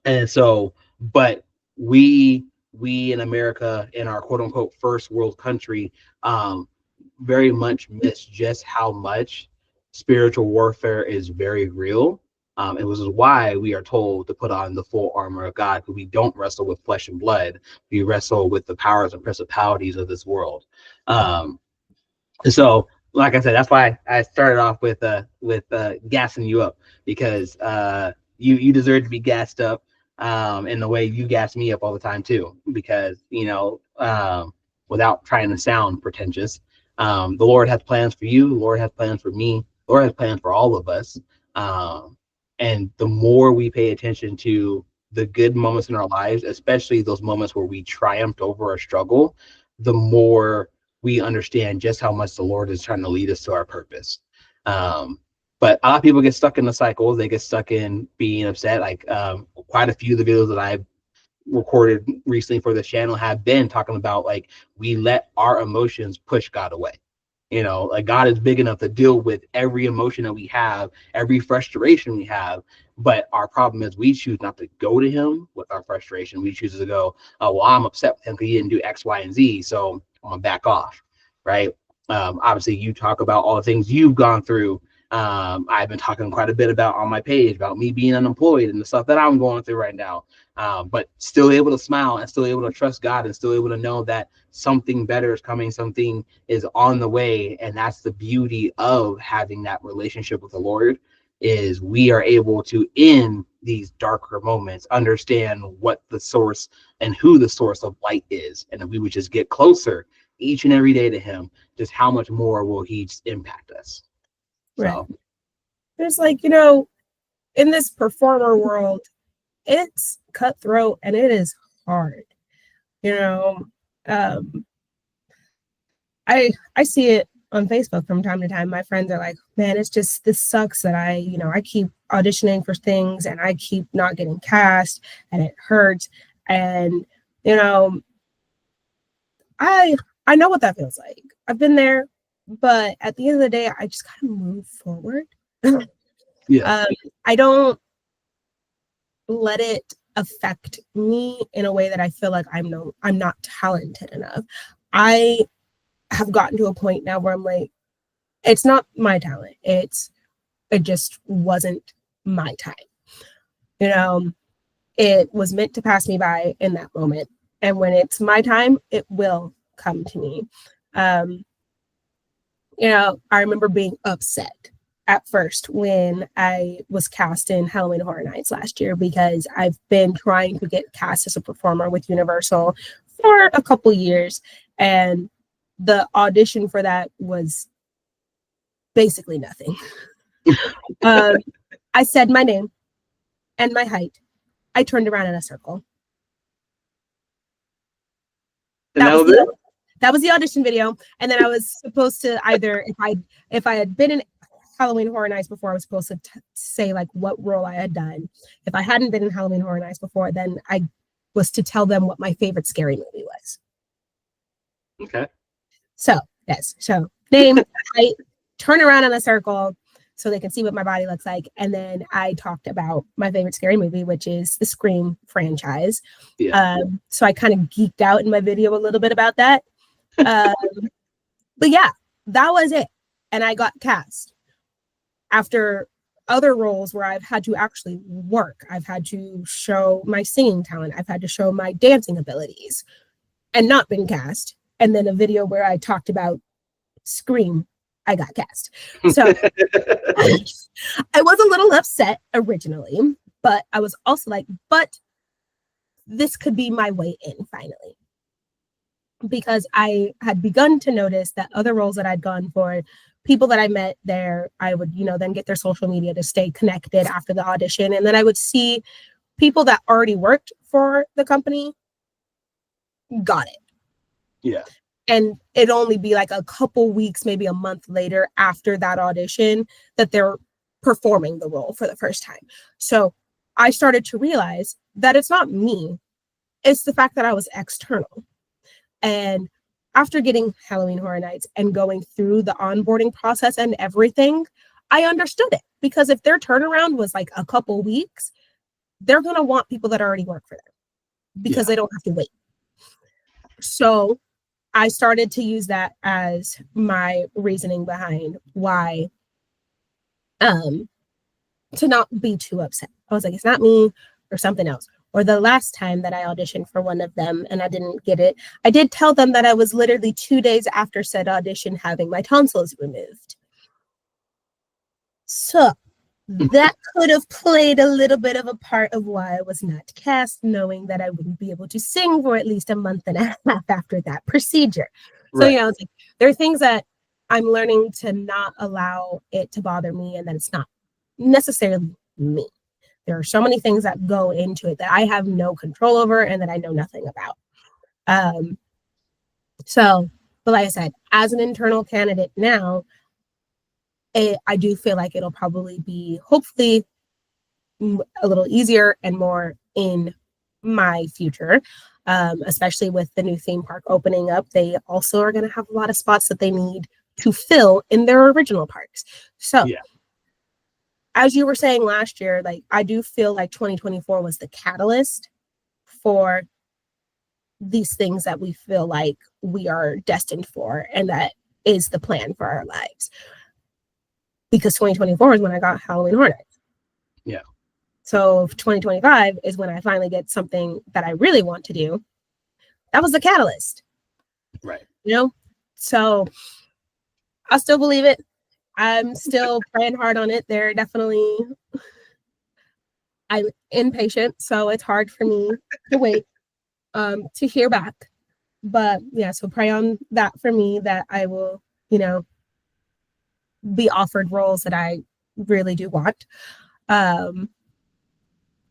[SPEAKER 1] and so, but we in America, in our quote unquote first world country, um, very much miss just how much spiritual warfare is very real. It was why we are told to put on the full armor of God, because we don't wrestle with flesh and blood. We wrestle with the powers and principalities of this world. Um, and so, like I said, that's why I started off with gassing you up, because you deserve to be gassed up. in the way you gas me up all the time too, because, without trying to sound pretentious, the Lord has plans for you. The Lord has plans for me. The Lord has plans for all of us. And the more we pay attention to the good moments in our lives, especially those moments where we triumphed over a struggle, the more we understand just how much the Lord is trying to lead us to our purpose. But a lot of people get stuck in the cycles. They get stuck in being upset. Like quite a few of the videos that I've recorded recently for the channel have been talking about, like, we let our emotions push God away. Like, God is big enough to deal with every emotion that we have, every frustration we have. But our problem is we choose not to go to him with our frustration. We choose to go, oh, well, I'm upset with him because he didn't do X, Y, and Z, so I'm gonna back off, right? Obviously, you talk about all the things you've gone through. I've been talking quite a bit about on my page about me being unemployed and the stuff that I'm going through right now. But still able to smile and still able to trust God and still able to know that something better is coming, something is on the way. And that's the beauty of having that relationship with the Lord, is we are able to, in these darker moments, understand what the source and who the source of light is. And if we would just get closer each and every day to him, just how much more will he just impact us.
[SPEAKER 2] Right.
[SPEAKER 1] So
[SPEAKER 2] there's in this performer world, it's cutthroat and it is hard. I see it on Facebook from time to time. My friends are like, man, this sucks that I keep auditioning for things and I keep not getting cast and it hurts. And, I know what that feels like. I've been there, but at the end of the day, I just gotta move forward.
[SPEAKER 1] yeah.
[SPEAKER 2] I don't let it affect me in a way that I feel like I'm not talented enough. I have gotten to a point now where I'm like, it's not my talent. It just wasn't my time. It was meant to pass me by in that moment. And when it's my time, it will come to me. I remember being upset at first when I was cast in Halloween Horror Nights last year, because I've been trying to get cast as a performer with Universal for a couple years, and the audition for that was basically nothing. I said my name and my height. I turned around in a circle. That was the audition video. And then I was supposed to either, if I had been in Halloween Horror Nights before, I was supposed to say like what role I had done. If I hadn't been in Halloween Horror Nights before, then I was to tell them what my favorite scary movie was.
[SPEAKER 1] Okay.
[SPEAKER 2] So yes, so name, height, turn around in a circle so they can see what my body looks like. And then I talked about my favorite scary movie, which is the Scream franchise.
[SPEAKER 1] Yeah.
[SPEAKER 2] So I kind of geeked out in my video a little bit about that. But yeah, that was it. And I got cast after other roles where I've had to actually work. I've had to show my singing talent. I've had to show my dancing abilities and not been cast. And then a video where I talked about Scream, I got cast. So I was a little upset originally, but I was also like, but this could be my way in finally. Because I had begun to notice that other roles that I'd gone for, people that I met there, I would, then get their social media to stay connected after the audition. And then I would see people that already worked for the company got it.
[SPEAKER 1] Yeah.
[SPEAKER 2] And it'd only be like a couple weeks, maybe a month later after that audition, that they're performing the role for the first time. So I started to realize that it's not me. It's the fact that I was external. And after getting Halloween Horror Nights and going through the onboarding process and everything, I understood it. Because if their turnaround was like a couple weeks, they're going to want people that already work for them because they don't have to wait. So I started to use that as my reasoning behind why to not be too upset. I was like, it's not me or something else. Or the last time that I auditioned for one of them and I didn't get it, I did tell them that I was literally 2 days after said audition having my tonsils removed. So that could have played a little bit of a part of why I was not cast, knowing that I wouldn't be able to sing for at least a month and a half after that procedure. So,
[SPEAKER 1] Right.
[SPEAKER 2] it's like, there are things that I'm learning to not allow it to bother me, and that it's not necessarily me. There are so many things that go into it that I have no control over and that I know nothing about. So, but like I said, as an internal candidate now, I do feel like it'll probably be, hopefully, a little easier and more in my future, especially with the new theme park opening up. They also are going to have a lot of spots that they need to fill in their original parks. So,
[SPEAKER 1] Yeah.
[SPEAKER 2] as you were saying last year, like, I do feel like 2024 was the catalyst for these things that we feel like we are destined for, and that is the plan for our lives. Because 2024 is when I got Halloween Horror Nights.
[SPEAKER 1] Yeah.
[SPEAKER 2] So 2025 is when I finally get something that I really want to do. That was the catalyst.
[SPEAKER 1] Right.
[SPEAKER 2] So I still believe it. I'm still praying hard on it. I'm impatient, so it's hard for me to wait to hear back. But yeah, so pray on that for me, that I will, be offered roles that I really do want. And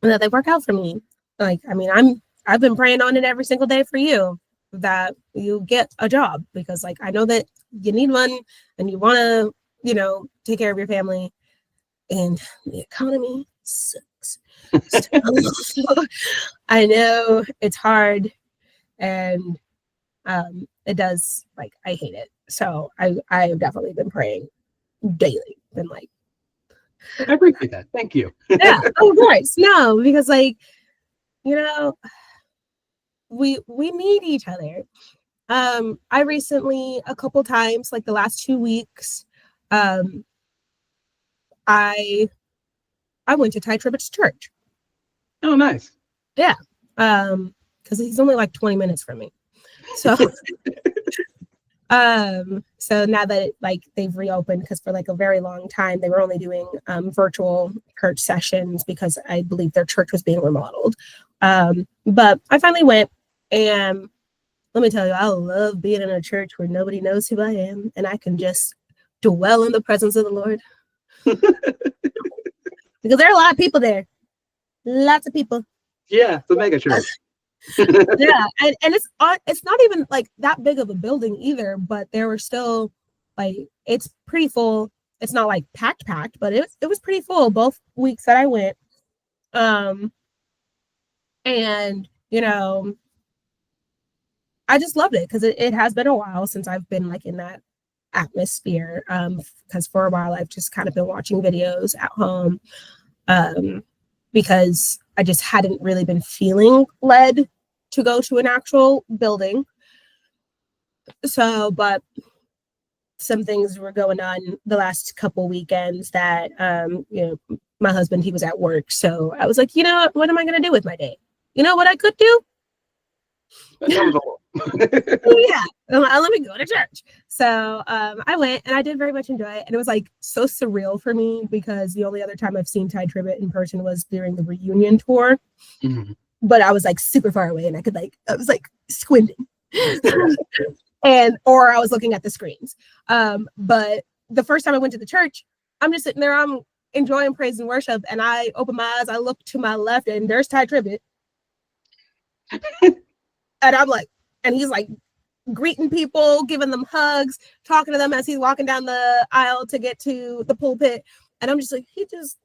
[SPEAKER 2] that they work out for me. Like, I mean, I've been praying on it every single day for you, that you get a job, because like, I know that you need one and you want to, take care of your family, and the economy sucks. So, I know it's hard, and it does, like, I hate it. So I have definitely been praying daily. Been like,
[SPEAKER 1] I appreciate that. Thank you.
[SPEAKER 2] yeah, of course. No, because like, we need each other. I recently, a couple times, like the last 2 weeks, I went to Ty Tribbett's church.
[SPEAKER 1] Oh, nice.
[SPEAKER 2] Yeah. Because he's only like 20 minutes from me. So so now that they've reopened, because for like a very long time they were only doing virtual church sessions, because I believe their church was being remodeled. But I finally went, and let me tell you, I love being in a church where nobody knows who I am, and I can just dwell in the presence of the Lord. Because there are a lot of people there. Lots of people.
[SPEAKER 1] Yeah, it's a mega church.
[SPEAKER 2] Yeah, and it's not even like that big of a building either, but there were still, like, it's pretty full. It's not like packed, but it was pretty full both weeks that I went. And I just loved it, because it has been a while since I've been like in that atmosphere. Because for a while I've just kind of been watching videos at home, because I just hadn't really been feeling led to go to an actual building. So, but some things were going on the last couple weekends that, my husband, he was at work. So I was like, what am I going to do with my day? You know what I could do?
[SPEAKER 1] That sounds awful.
[SPEAKER 2] Yeah, let me go to church. So I went, and I did very much enjoy it. And it was like so surreal for me, because the only other time I've seen Ty Tribbett in person was during the reunion tour.
[SPEAKER 1] Mm-hmm.
[SPEAKER 2] But I was like super far away, and I was like squinting. Or I was looking at the screens. But the first time I went to the church, I'm just sitting there, I'm enjoying praise and worship, and I open my eyes, I look to my left, and there's Ty Tribbett. And I'm like, and he's like greeting people, giving them hugs, talking to them as he's walking down the aisle to get to the pulpit. And I'm just like, he just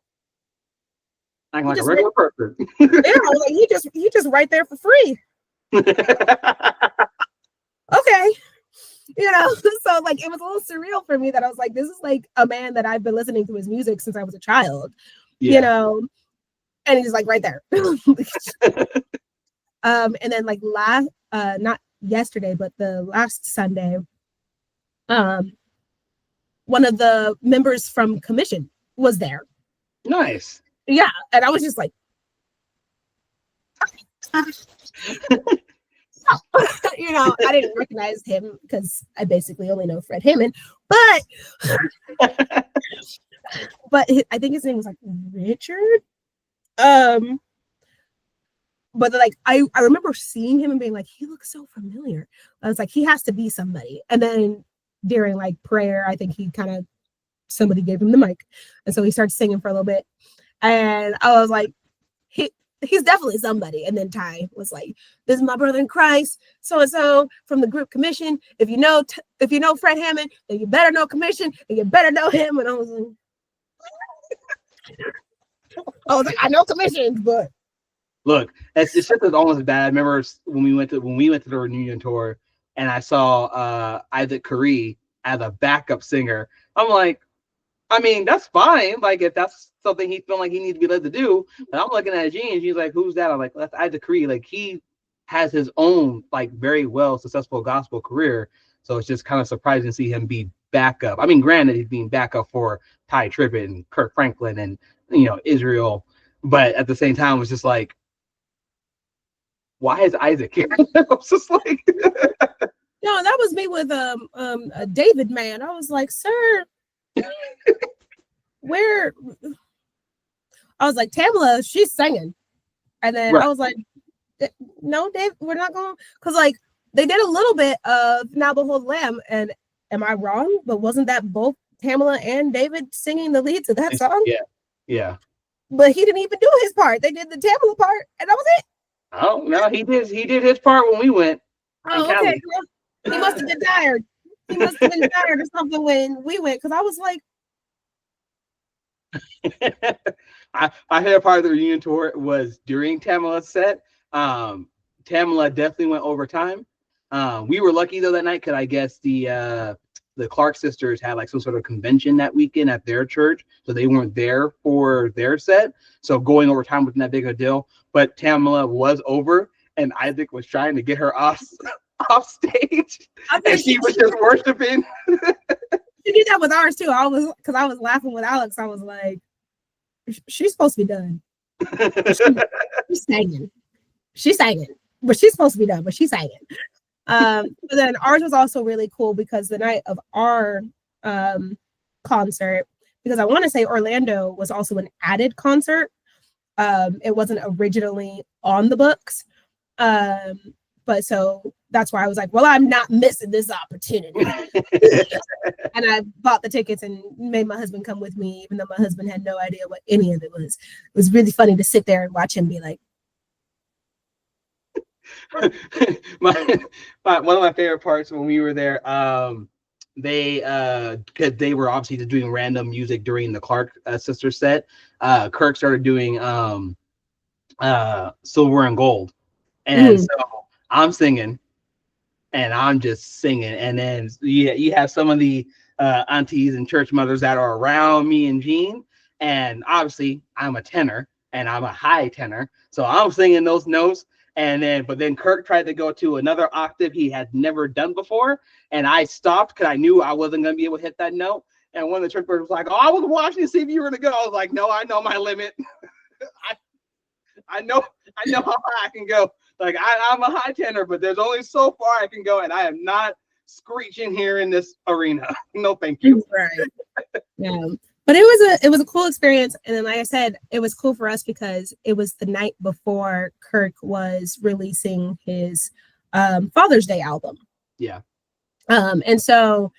[SPEAKER 1] acting like a regular person.
[SPEAKER 2] Yeah, like he just right there for free. Okay. So like it was a little surreal for me, that I was like, this is like a man that I've been listening to his music since I was a child.
[SPEAKER 1] Yeah.
[SPEAKER 2] And he's like right there. And then like not yesterday, but the last Sunday, one of the members from commission was there.
[SPEAKER 1] Nice.
[SPEAKER 2] Yeah, and I was just like, I didn't recognize him, because I basically only know Fred Hammond, but but I think his name was like Richard. But like I remember seeing him and being like, he looks so familiar. I was like, he has to be somebody. And then during like prayer, I think he kind of somebody gave him the mic, and so he started singing for a little bit. And I was like, he's definitely somebody. And then Ty was like, this is my brother in Christ, so and so from the group Commission. If you know Fred Hammond, then you better know Commission, and you better know him. And I was like, I know Commission, but
[SPEAKER 1] look, it's just as almost bad. I remember when we went to the reunion tour, and I saw Isaac Curry as a backup singer. I'm like, I mean, that's fine. Like, if that's something he felt like he needs to be led to do. But I'm looking at Gene, and she's like, who's that? I'm like, that's Isaac Curry. Like, he has his own, like, very well successful gospel career. So it's just kind of surprising to see him be backup. I mean, granted, he's being backup for Ty Tribbett and Kirk Franklin and, Israel. But at the same time, it was just like, why is Isaac here? I was just like,
[SPEAKER 2] no, that was me with a David man. I was like, sir, where? I was like, Tamala, she's singing, and then right. I was like, no, Dave, we're not going, because like they did a little bit of Now Behold the Lamb, and am I wrong? But wasn't that both Tamala and David singing the lead to that song?
[SPEAKER 1] Yeah.
[SPEAKER 2] But he didn't even do his part. They did the Tamala part, and that was it.
[SPEAKER 1] Oh no, he did his part when we went.
[SPEAKER 2] Oh, okay. He must have been tired. He must have been tired or something when we went, because I was like,
[SPEAKER 1] I heard part of the reunion tour was during Tamala's set. Tamala definitely went overtime. We were lucky though that night because I guess the Clark sisters had like some sort of convention that weekend at their church, so they weren't there for their set. So going overtime wasn't that big of a deal. But Tamala was over, and Isaac was trying to get her off stage, and she was just worshiping.
[SPEAKER 2] She did that with ours too. I was laughing with Alex. I was like, she's supposed to be done. She's singing, but she's supposed to be done, but she's singing. But then ours was also really cool because the night of our concert, because I want to say Orlando was also an added concert. It wasn't originally on the books. But so that's why I was like, well, I'm not missing this opportunity. And I bought the tickets and made my husband come with me, even though my husband had no idea what any of it was. It was really funny to sit there and watch him be like,
[SPEAKER 1] one of my favorite parts when we were there, because they were obviously just doing random music during the Clark sister set. Kirk started doing Silver and Gold, and so I'm singing, and I'm just singing, and then you have some of the aunties and church mothers that are around me and Gene, and obviously I'm a tenor and I'm a high tenor, so I'm singing those notes. But then Kirk tried to go to another octave he had never done before, and I stopped because I knew I wasn't going to be able to hit that note. And one of the church members was like, "Oh, I was watching to see if you were going to go." I was like, "No, I know my limit. I know how high I can go. Like I'm a high tenor, but there's only so far I can go, and I am not screeching here in this arena. No, thank you."
[SPEAKER 2] Right. Yeah. But it was a cool experience. And then, like I said, it was cool for us because it was the night before Kirk was releasing his Father's Day album.
[SPEAKER 1] Yeah.
[SPEAKER 2] And so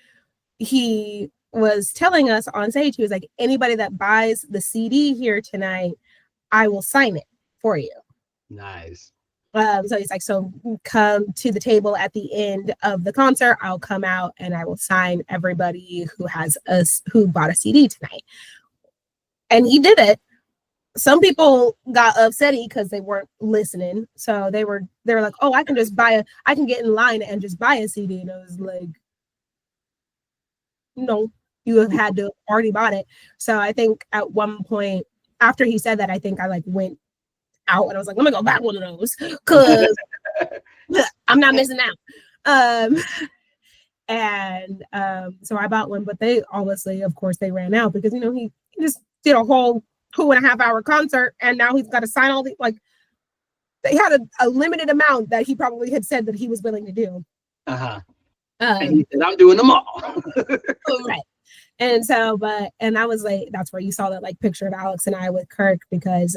[SPEAKER 2] he was telling us on stage, he was like, anybody that buys the CD here tonight, I will sign it for you.
[SPEAKER 1] Nice.
[SPEAKER 2] So he's like, so come to the table at the end of the concert. I'll come out and I will sign everybody who bought a CD tonight. And he did it. Some people got upset because they weren't listening. So they were like, oh, I can get in line and just buy a CD. And I was like, no, you have had to already bought it. So I think at one point after he said that, I think I like went out and I was like, let me go back one of those because I'm not missing out. So I bought one, but they obviously, of course, they ran out because he just did a whole 2.5 hour concert and now he's got to sign all the they had a limited amount that he probably had said that he was willing to do.
[SPEAKER 1] And he said, I'm doing them all.
[SPEAKER 2] Right. And so, and I was like, that's where you saw that like picture of Alex and I with Kirk, because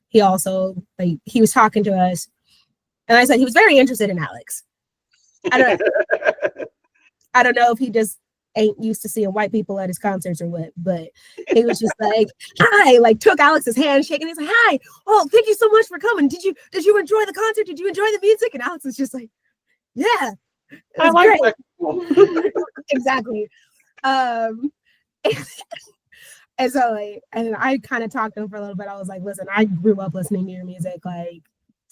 [SPEAKER 2] he also, like, he was talking to us, and I said he was very interested in Alex. I don't know if he just ain't used to seeing white people at his concerts or what, but he was just like, hi, like took Alex's hand, shaking. He's like, hi, oh, thank you so much for coming. Did you enjoy the concert? Did you enjoy the music? And Alex was just like, yeah, it was great. Exactly. And so, like, and I kind of talked to him for a little bit. I was like, listen, I grew up listening to your music. Like,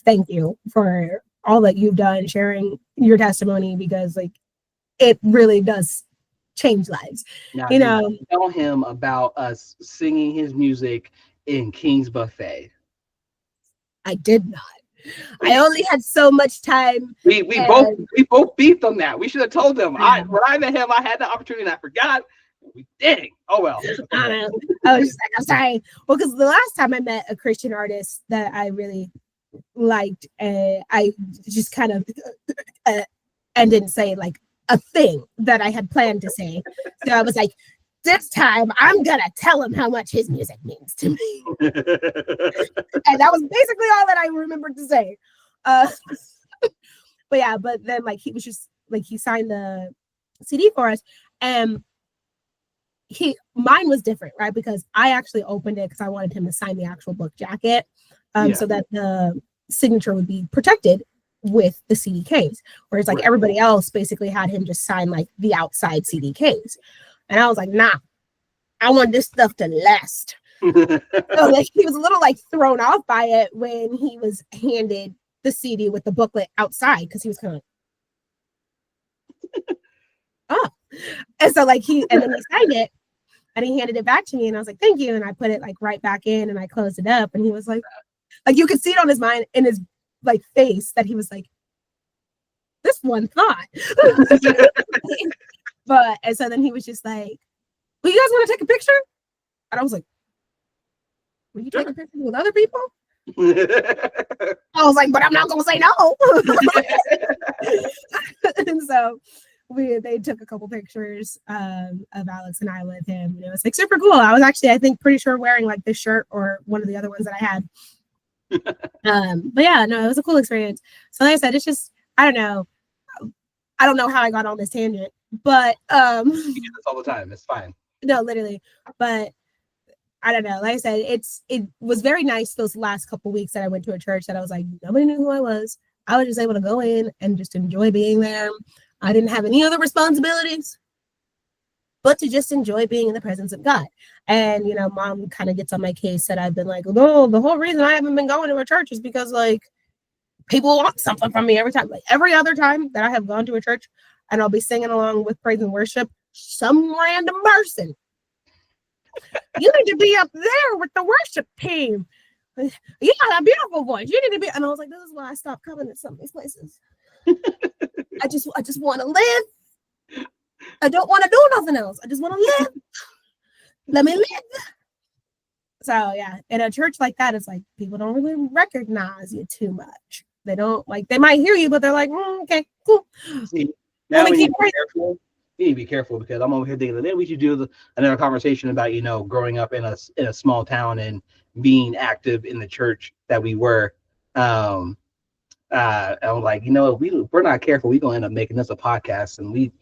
[SPEAKER 2] thank you for all that you've done, sharing your testimony, because like it really does change lives.
[SPEAKER 1] Now,
[SPEAKER 2] you know,
[SPEAKER 1] tell him about us singing his music in King's Buffet.
[SPEAKER 2] I did not. I only had so much time.
[SPEAKER 1] We both beefed on that. We should have told them. When I met him, I had the opportunity and I forgot. We didn't. Oh well.
[SPEAKER 2] I don't know. I was just like, I'm sorry. Well, because the last time I met a Christian artist that I really liked, I just kind of and didn't say like a thing that I had planned to say. So I was like, this time I'm gonna tell him how much his music means to me. And that was basically all that I remembered to say. But yeah, but then like he was just like, he signed the CD for us, and mine was different, right? Because I actually opened it because I wanted him to sign the actual book jacket, so that the signature would be protected with the CDKs, whereas like everybody else basically had him just sign like the outside CDKs. And I was like, nah, I want this stuff to last. So like he was a little like thrown off by it when he was handed the CD with the booklet outside, because he was kind of like, oh. And so like and then he signed it and he handed it back to me, and I was like, thank you. And I put it like right back in and I closed it up, and he was like you could see it on his mind, in his like face, that he was like, this one thought. But and so then he was just like, well, you guys want to take a picture? And I was like, will you take a picture with other people? I was like, but I'm not gonna say no. And so they took a couple pictures of Alex and I with him, and it was like super cool. I was actually, I think, pretty sure wearing like this shirt or one of the other ones that I had. But yeah, no, it was a cool experience. So like I said, it's just, I don't know how I got on this tangent, but
[SPEAKER 1] we do this all the time. It's fine.
[SPEAKER 2] No, literally. But I don't know. Like I said, it was very nice those last couple weeks that I went to a church that I was like, nobody knew who I was. I was just able to go in and just enjoy being there. I didn't have any other responsibilities but to just enjoy being in the presence of God. And, Mom kind of gets on my case that I've been like, no, the whole reason I haven't been going to a church is because like people want something from me every time. Like every other time that I have gone to a church and I'll be singing along with praise and worship, some random person, you need to be up there with the worship team. You got a beautiful voice. You need to be. And I was like, this is why I stopped coming to some of these places. I just want to live. I don't want to do nothing else. I just want to live. Let me live. So yeah, in a church like that, it's like people don't really recognize you too much. They don't like. They might hear you, but they're like, okay, cool.
[SPEAKER 1] See, now we need to be careful. You need to be careful, because I'm over here thinking that we should do another conversation about growing up in a small town and being active in the church that we were. I was like, we're not careful, we're gonna end up making this a podcast, and we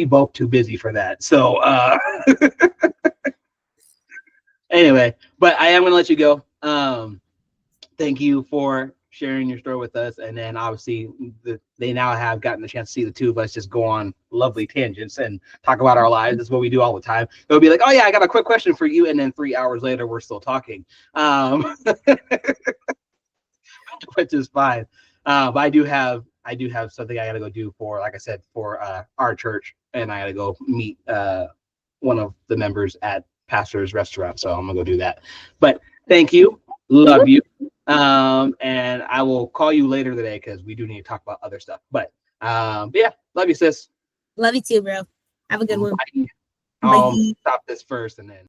[SPEAKER 1] both too busy for that. So anyway, but I am gonna let you go. Thank you for sharing your story with us, and then obviously they now have gotten the chance to see the two of us just go on lovely tangents and talk about our lives. That's what we do all the time. It'll be like, oh yeah, I got a quick question for you, and then 3 hours later we're still talking, which is fine. But I do have something I gotta go do for, like I said, for our church, and I gotta go meet one of the members at Pastor's Restaurant, so I'm gonna go do that. But thank you, love you. And I will call you later today because we do need to talk about other stuff. But yeah, love you, sis.
[SPEAKER 2] Love you too, bro. Have a good one.
[SPEAKER 1] Bye. I'll stop this first and then.